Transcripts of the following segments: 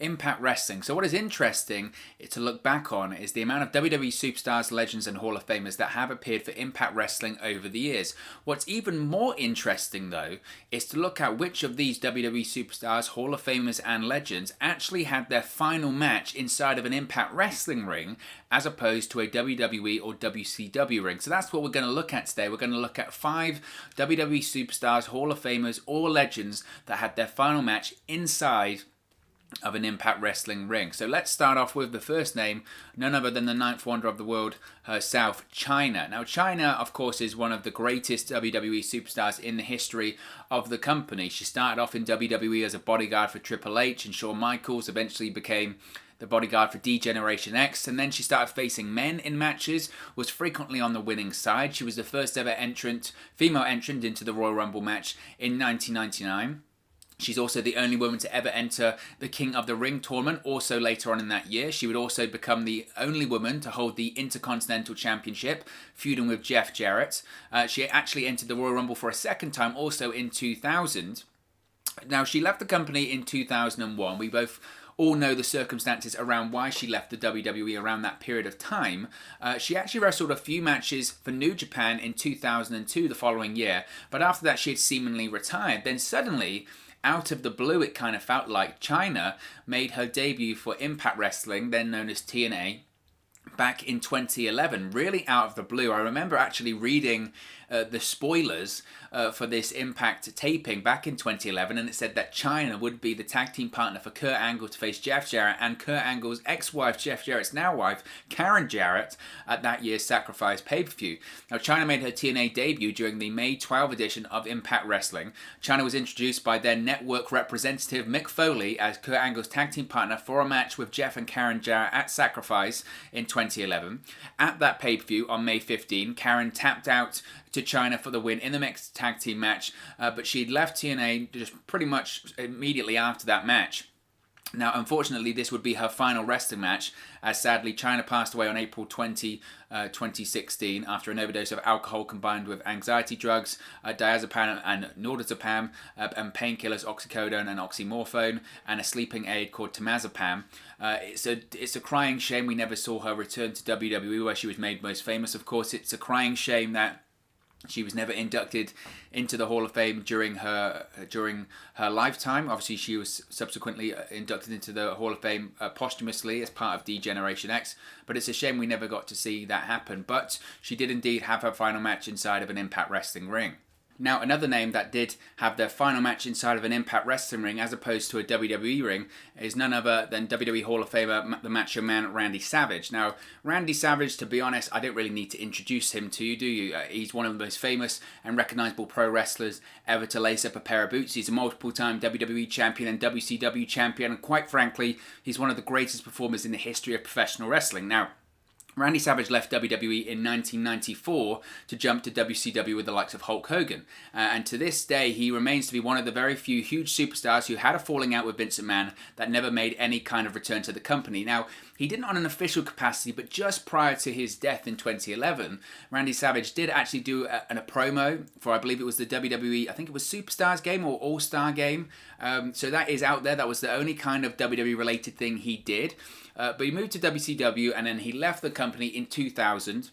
Impact Wrestling. So what is interesting to look back on is the amount of WWE Superstars, Legends and Hall of Famers that have appeared for Impact Wrestling over the years. What's even more interesting though is to look at which of these WWE Superstars, Hall of Famers and Legends actually had their final match inside of an Impact Wrestling ring as opposed to a WWE or WCW ring. So that's what we're going to look at today. We're going to look at 5 WWE Superstars, Hall of Famers or Legends that had their final match inside of an Impact Wrestling ring. So let's start off with the first name, none other than the ninth wonder of the world herself, Chyna. Now Chyna, of course, is one of the greatest WWE superstars in the history of the company. She started off in WWE as a bodyguard for Triple H and Shawn Michaels, eventually became the bodyguard for D-Generation X, and then she started facing men in matches, was frequently on the winning side. She was the first ever female entrant into the Royal Rumble match in 1999. She's also the only woman to ever enter the King of the Ring tournament, also later on in that year. She would also become the only woman to hold the Intercontinental Championship, feuding with Jeff Jarrett. She actually entered the Royal Rumble for a second time, also in 2000. Now, she left the company in 2001. We both all know the circumstances around why she left the WWE around that period of time. She actually wrestled a few matches for New Japan in 2002, the following year, but after that she had seemingly retired. Then suddenly, out of the blue, it kind of felt like, Chyna made her debut for Impact Wrestling, then known as TNA, back in 2011, really out of the blue. I remember actually reading the spoilers for this Impact taping back in 2011, and it said that Chyna would be the tag team partner for Kurt Angle to face Jeff Jarrett and Kurt Angle's ex-wife, Jeff Jarrett's now wife, Karen Jarrett, at that year's Sacrifice pay-per-view. Now, Chyna made her TNA debut during the May 12 edition of Impact Wrestling. Chyna was introduced by their network representative Mick Foley as Kurt Angle's tag team partner for a match with Jeff and Karen Jarrett at Sacrifice in 2011. At that pay-per-view on May 15, Karen tapped out to Chyna for the win in the mixed tag team match, but she'd left TNA just pretty much immediately after that match. Now, unfortunately, this would be her final wrestling match, as sadly Chyna passed away on April 20, 2016 after an overdose of alcohol combined with anxiety drugs, diazepam and nordazepam, and painkillers oxycodone and oxymorphone, and a sleeping aid called temazepam. It's a crying shame we never saw her return to WWE, where she was made most famous. Of course, it's a crying shame that she was never inducted into the Hall of Fame during her lifetime. Obviously, she was subsequently inducted into the Hall of Fame posthumously as part of D-Generation X. But it's a shame we never got to see that happen. But she did indeed have her final match inside of an Impact Wrestling ring. Now, another name that did have their final match inside of an Impact Wrestling ring as opposed to a WWE ring is none other than WWE Hall of Famer, the Macho Man, Randy Savage. Now, Randy Savage, to be honest, I don't really need to introduce him to you, do you? He's one of the most famous and recognizable pro wrestlers ever to lace up a pair of boots. He's a multiple-time WWE champion and WCW champion, and quite frankly, he's one of the greatest performers in the history of professional wrestling. Now, Randy Savage left WWE in 1994 to jump to WCW with the likes of Hulk Hogan. And to this day, he remains to be one of the very few huge superstars who had a falling out with Vince McMahon that never made any kind of return to the company. Now, he didn't on an official capacity, but just prior to his death in 2011, Randy Savage did actually do a promo for, I believe it was the WWE, I think it was Superstars game or All-Star game. So that is out there. That was the only kind of WWE related thing he did. But he moved to WCW and then he left the company in 2000.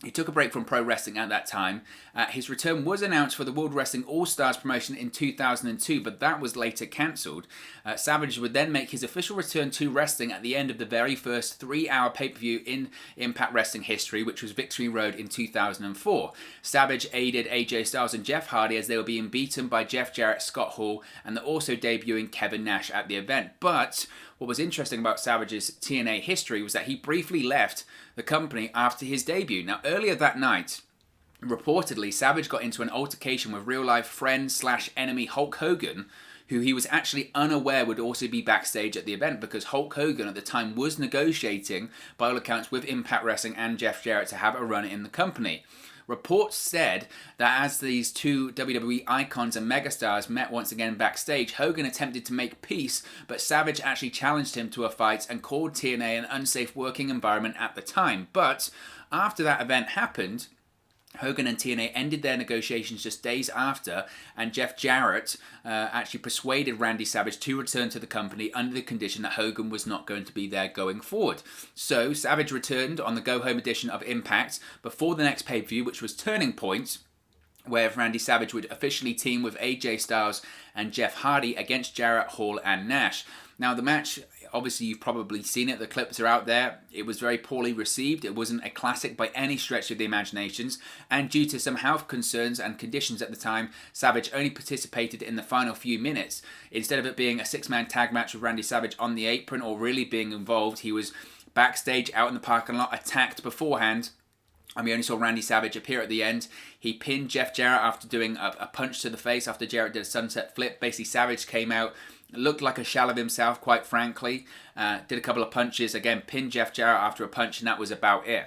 He took a break from pro wrestling at that time. His return was announced for the World Wrestling All-Stars promotion in 2002, but that was later cancelled. Savage would then make his official return to wrestling at the end of the very first 3-hour pay-per-view in Impact Wrestling history, which was Victory Road in 2004. Savage aided AJ Styles and Jeff Hardy as they were being beaten by Jeff Jarrett, Scott Hall, and the also debuting Kevin Nash at the event. But what was interesting about Savage's TNA history was that he briefly left the company after his debut. Now, earlier that night, reportedly, Savage got into an altercation with real-life friend/enemy Hulk Hogan, who he was actually unaware would also be backstage at the event, because Hulk Hogan at the time was negotiating, by all accounts, with Impact Wrestling and Jeff Jarrett to have a run in the company. Reports said that as these two WWE icons and megastars met once again backstage, Hogan attempted to make peace, but Savage actually challenged him to a fight and called TNA an unsafe working environment at the time. But after that event happened, Hogan and TNA ended their negotiations just days after, and Jeff Jarrett actually persuaded Randy Savage to return to the company under the condition that Hogan was not going to be there going forward. So Savage returned on the go-home edition of Impact before the next pay-per-view, which was Turning Point, where Randy Savage would officially team with AJ Styles and Jeff Hardy against Jarrett, Hall, and Nash. Now, the match, obviously you've probably seen it, the clips are out there. It was very poorly received. It wasn't a classic by any stretch of the imaginations, and due to some health concerns and conditions at the time, Savage only participated in the final few minutes. Instead of it being a six-man tag match with Randy Savage on the apron or really being involved, he was backstage out in the parking lot, attacked beforehand, and we only saw Randy Savage appear at the end. He pinned Jeff Jarrett after doing a punch to the face after Jarrett did a sunset flip. Basically, Savage came out, looked like a shell of himself, quite frankly. Did a couple of punches, again, pinned Jeff Jarrett after a punch, and that was about it.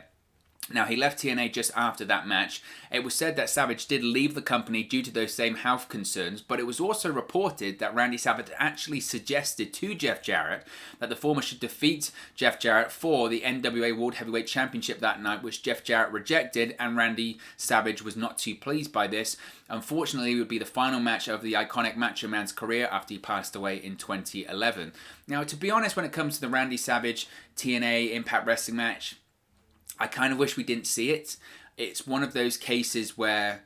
Now, he left TNA just after that match. It was said that Savage did leave the company due to those same health concerns, but it was also reported that Randy Savage actually suggested to Jeff Jarrett that the former should defeat Jeff Jarrett for the NWA World Heavyweight Championship that night, which Jeff Jarrett rejected, and Randy Savage was not too pleased by this. Unfortunately, it would be the final match of the iconic Macho Man's career after he passed away in 2011. Now, to be honest, when it comes to the Randy Savage TNA Impact Wrestling match, I kind of wish we didn't see it. It's one of those cases where,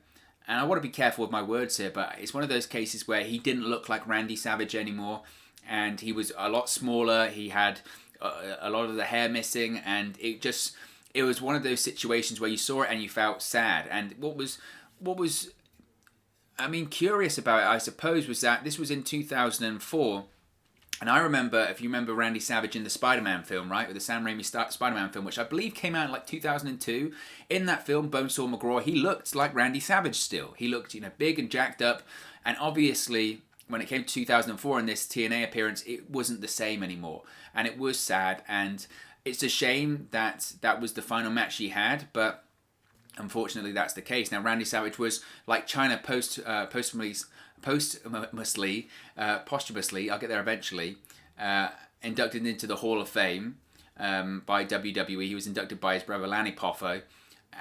and I want to be careful with my words here, but it's one of those cases where he didn't look like Randy Savage anymore, and he was a lot smaller. He had a lot of the hair missing, and it was one of those situations where you saw it and you felt sad. And what was curious about it, I suppose, was that this was in 2004. And I remember, if you remember Randy Savage in the Spider-Man film, right? With the Sam Raimi Spider-Man film, which I believe came out in like 2002. In that film, Bonesaw McGraw, he looked like Randy Savage still. He looked, big and jacked up. And obviously, when it came to 2004 and this TNA appearance, it wasn't the same anymore. And it was sad. And it's a shame that that was the final match he had. But unfortunately, that's the case. Now, Randy Savage was, like Chyna posthumously, I'll get there eventually, inducted into the Hall of Fame by WWE. He was inducted by his brother Lanny Poffo.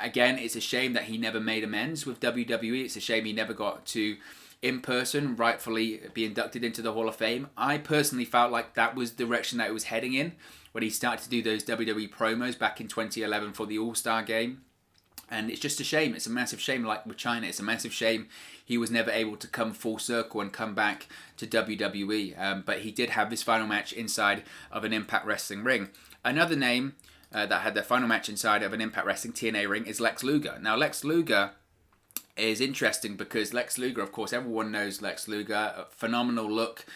Again, it's a shame that he never made amends with WWE. It's a shame he never got to, in person, rightfully be inducted into the Hall of Fame. I personally felt like that was the direction that it was heading in when he started to do those WWE promos back in 2011 for the All-Star Game. And it's just a shame. It's a massive shame, like with Chyna. It's a massive shame he was never able to come full circle and come back to WWE. But he did have this final match inside of an Impact Wrestling ring. Another name that had their final match inside of an Impact Wrestling TNA ring is Lex Luger. Now, Lex Luger is interesting because Lex Luger, of course, everyone knows Lex Luger, a phenomenal look,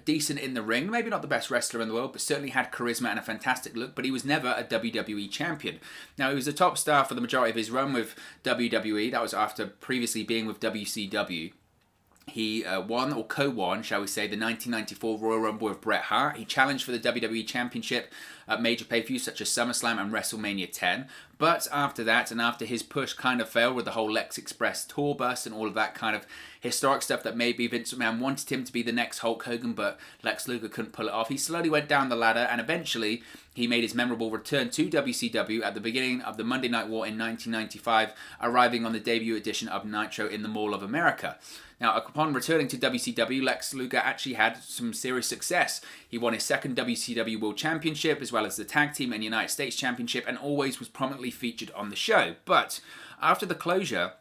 decent in the ring, maybe not the best wrestler in the world, but certainly had charisma and a fantastic look, but he was never a WWE champion. Now, he was a top star for the majority of his run with WWE. That was after previously being with WCW. He won, or co-won, shall we say, the 1994 Royal Rumble with Bret Hart. He challenged for the WWE Championship at major pay-per-views such as SummerSlam and WrestleMania 10. But after that, and after his push kind of failed with the whole Lex Express tour bus and all of that kind of historic stuff that maybe Vince McMahon wanted him to be the next Hulk Hogan, but Lex Luger couldn't pull it off. He slowly went down the ladder, and eventually he made his memorable return to WCW at the beginning of the Monday Night War in 1995, arriving on the debut edition of Nitro in the Mall of America. Now, upon returning to WCW, Lex Luger actually had some serious success. He won his second WCW World Championship, as well as the Tag Team and United States Championship, and always was prominently featured on the show. But after the closure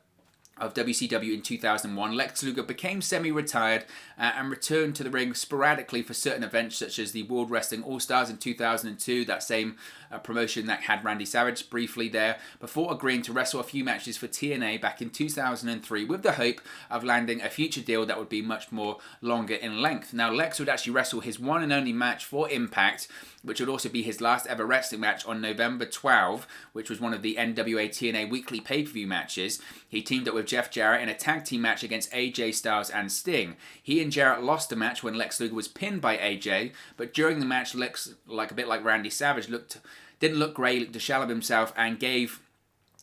of WCW in 2001, Lex Luger became semi-retired and returned to the ring sporadically for certain events such as the World Wrestling All-Stars in 2002, that same promotion that had Randy Savage briefly there, before agreeing to wrestle a few matches for TNA back in 2003 with the hope of landing a future deal that would be much more longer in length. Now, Lex would actually wrestle his one and only match for Impact, which would also be his last ever wrestling match on November 12, which was one of the NWA TNA weekly pay-per-view matches. He teamed up with Jeff Jarrett in a tag team match against AJ Styles and Sting. He and Jarrett lost the match when Lex Luger was pinned by AJ, but during the match, Lex, a bit like Randy Savage, didn't look great, looked a shell of himself, and gave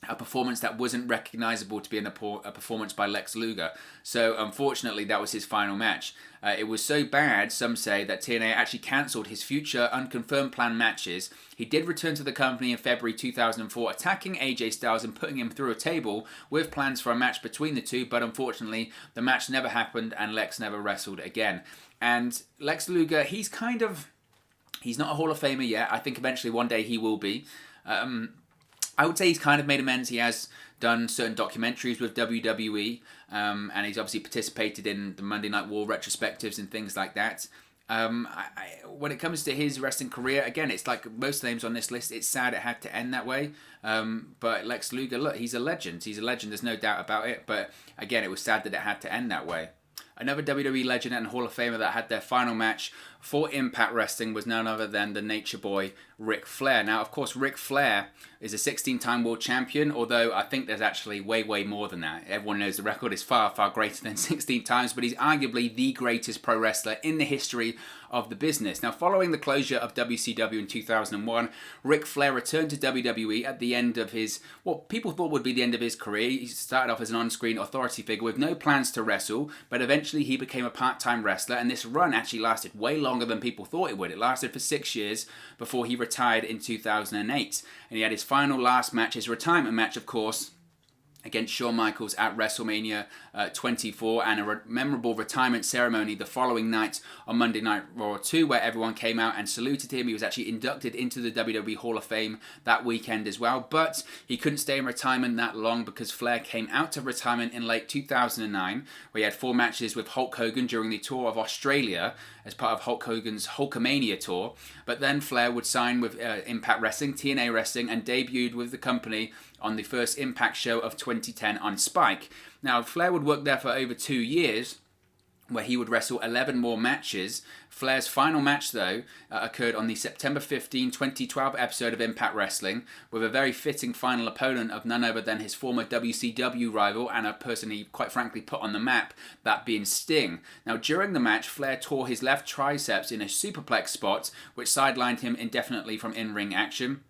a performance that wasn't recognizable to be a performance by Lex Luger. So unfortunately, that was his final match. It was so bad, some say, that TNA actually cancelled his future unconfirmed planned matches. He did return to the company in February 2004, attacking AJ Styles and putting him through a table with plans for a match between the two, but unfortunately, the match never happened and Lex never wrestled again. And Lex Luger, he's not a Hall of Famer yet. I think eventually one day he will be. I would say he's kind of made amends. He has done certain documentaries with WWE, and he's obviously participated in the Monday Night War retrospectives and things like that. When it comes to his wrestling career, again, it's like most names on this list, it's sad it had to end that way. But Lex Luger, look, he's a legend. He's a legend, there's no doubt about it. But again, it was sad that it had to end that way. Another WWE legend and Hall of Famer that had their final match for Impact Wrestling was none other than the Nature Boy, Ric Flair. Now, of course, Ric Flair is a 16-time world champion, although I think there's actually way, way more than that. Everyone knows the record is far, far greater than 16 times, but he's arguably the greatest pro wrestler in the history of the business. Now, following the closure of WCW in 2001, Ric Flair returned to WWE at the end of what people thought would be the end of his career. He started off as an on-screen authority figure with no plans to wrestle, but eventually he became a part-time wrestler, and this run actually lasted way longer than people thought it would. It lasted for 6 years before he retired in 2008, and he had his final last match, his retirement match, of course, against Shawn Michaels at WrestleMania 24, and a memorable retirement ceremony the following night on Monday Night Raw 2, where everyone came out and saluted him. He was actually inducted into the WWE Hall of Fame that weekend as well, but he couldn't stay in retirement that long because Flair came out of retirement in late 2009, where he had 4 matches with Hulk Hogan during the tour of Australia as part of Hulk Hogan's Hulkamania tour. But then Flair would sign with Impact Wrestling, TNA Wrestling, and debuted with the company on the first Impact show of 2010 on Spike. Now, Flair would work there for over 2 years, where he would wrestle 11 more matches. Flair's final match, though, occurred on the September 15, 2012 episode of Impact Wrestling, with a very fitting final opponent of none other than his former WCW rival and a person he, quite frankly, put on the map, that being Sting. Now, during the match, Flair tore his left triceps in a superplex spot, which sidelined him indefinitely from in-ring action.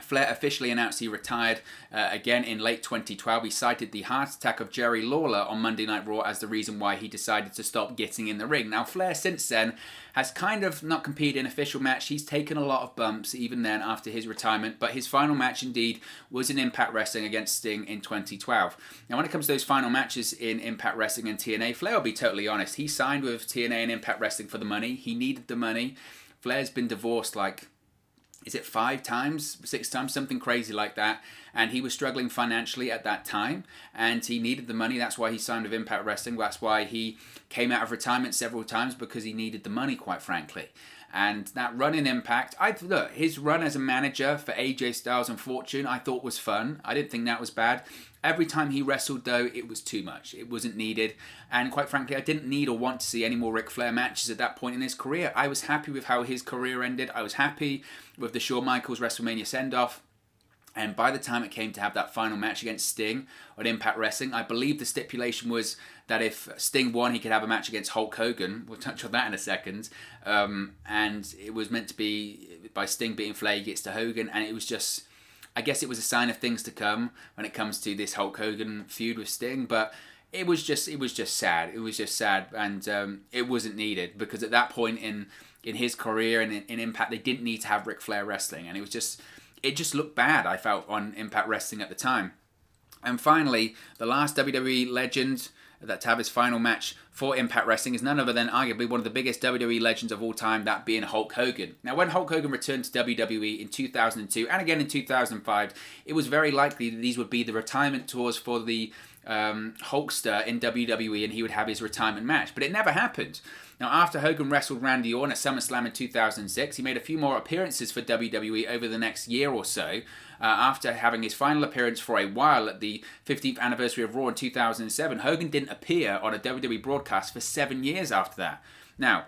Flair officially announced he retired again in late 2012. He cited the heart attack of Jerry Lawler on Monday Night Raw as the reason why he decided to stop getting in the ring. Now, Flair since then has kind of not competed in an official match. He's taken a lot of bumps even then after his retirement, but his final match indeed was in Impact Wrestling against Sting in 2012. Now, when it comes to those final matches in Impact Wrestling and TNA, Flair will be totally honest. He signed with TNA and Impact Wrestling for the money. He needed the money. Flair's been divorced is it 5 times, 6 times, something crazy like that, and he was struggling financially at that time, and he needed the money. That's why he signed with Impact Wrestling. That's why he came out of retirement several times, because he needed the money, quite frankly. And that run in Impact, look, his run as a manager for AJ Styles and Fortune, I thought was fun. I didn't think that was bad. Every time he wrestled, though, it was too much. It wasn't needed. And quite frankly, I didn't need or want to see any more Ric Flair matches at that point in his career. I was happy with how his career ended. I was happy with the Shawn Michaels WrestleMania send-off. And by the time it came to have that final match against Sting on Impact Wrestling, I believe the stipulation was that if Sting won, he could have a match against Hulk Hogan. We'll touch on that in a second. And it was meant to be by Sting beating Flair, he gets to Hogan. And it was just, I guess it was a sign of things to come when it comes to this Hulk Hogan feud with Sting. But it was just sad. It was just sad. And it wasn't needed, because at that point in his career and in Impact, they didn't need to have Ric Flair wrestling. And it just looked bad, I felt, on Impact Wrestling at the time. And finally, the last WWE legend that to have his final match for Impact Wrestling is none other than arguably one of the biggest WWE legends of all time, that being Hulk Hogan. Now, when Hulk Hogan returned to WWE in 2002 and again in 2005, it was very likely that these would be the retirement tours for the Hulkster in WWE, and he would have his retirement match. But it never happened. Now, after Hogan wrestled Randy Orton at SummerSlam in 2006, he made a few more appearances for WWE over the next year or so, after having his final appearance for a while at the 15th anniversary of Raw in 2007. Hogan didn't appear on a WWE broadcast for 7 years after that. Now,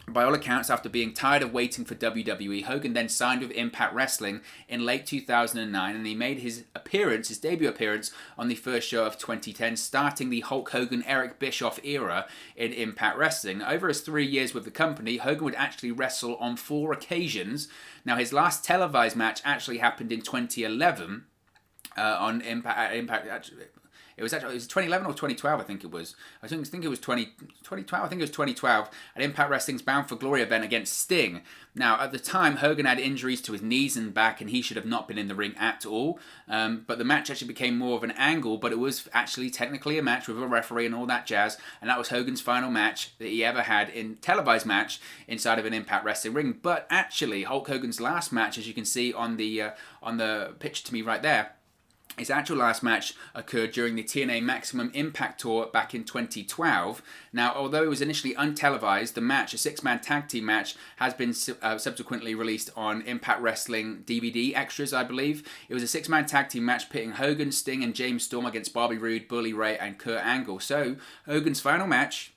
by all accounts, after being tired of waiting for WWE, Hogan then signed with Impact Wrestling in late 2009, and he made his debut appearance on the first show of 2010, starting the Hulk Hogan-Eric Bischoff era in Impact Wrestling. Over his 3 years with the company, Hogan would actually wrestle on 4 occasions. Now, his last televised match actually happened in 2011, on Impact. Actually, it was 2011 or 2012, I think it was. I think it was 2012. I think it was 2012 at Impact Wrestling's Bound for Glory event against Sting. Now, at the time, Hogan had injuries to his knees and back, and he should have not been in the ring at all. But the match actually became more of an angle, but it was actually technically a match with a referee and all that jazz. And that was Hogan's final match that he ever had in televised match inside of an Impact Wrestling ring. But actually, Hulk Hogan's last match, as you can see on the picture to me right there, his actual last match occurred during the TNA Maximum Impact Tour back in 2012. Now, although it was initially untelevised, the match, a six-man tag team match, has been subsequently released on Impact Wrestling DVD extras, I believe. It was a six-man tag team match pitting Hogan, Sting, and James Storm against Bobby Roode, Bully Ray, and Kurt Angle. So, Hogan's final match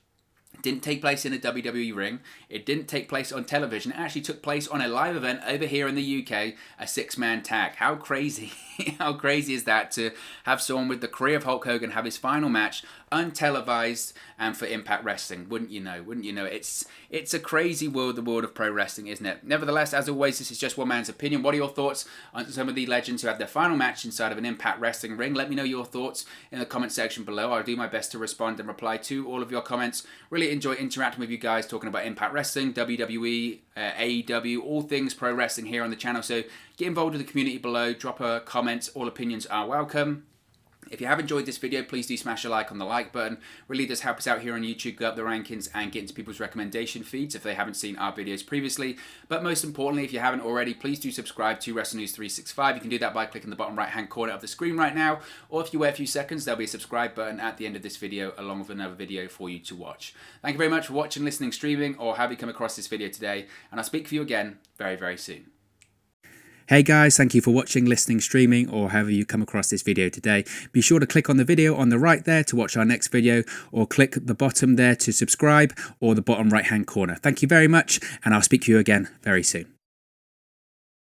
didn't take place in a WWE ring. It didn't take place on television. It actually took place on a live event over here in the UK, a six-man tag. How crazy, how crazy is that to have someone with the career of Hulk Hogan have his final match untelevised and for Impact Wrestling? Wouldn't you know? Wouldn't you know? It's a crazy world, the world of pro wrestling, isn't it? Nevertheless, as always, this is just one man's opinion. What are your thoughts on some of the legends who have their final match inside of an Impact Wrestling ring? Let me know your thoughts in the comment section below. I'll do my best to respond and reply to all of your comments. Really enjoy interacting with you guys, talking about Impact Wrestling, WWE, AEW, all things pro wrestling here on the channel. So get involved with the community below, drop a comment. All opinions are welcome. If you have enjoyed this video, please do smash a like on the like button. Really does help us out here on YouTube, go up the rankings and get into people's recommendation feeds if they haven't seen our videos previously. But most importantly, if you haven't already, please do subscribe to Wrestle News 365. You can do that by clicking the bottom right hand corner of the screen right now. Or if you wait a few seconds, there'll be a subscribe button at the end of this video along with another video for you to watch. Thank you very much for watching, listening, streaming, or have you come across this video today. And I'll speak for you again very, very soon. Hey guys, thank you for watching, listening, streaming, or however you come across this video today. Be sure to click on the video on the right there to watch our next video, or click the bottom there to subscribe, or the bottom right hand corner. Thank you very much, and I'll speak to you again very soon.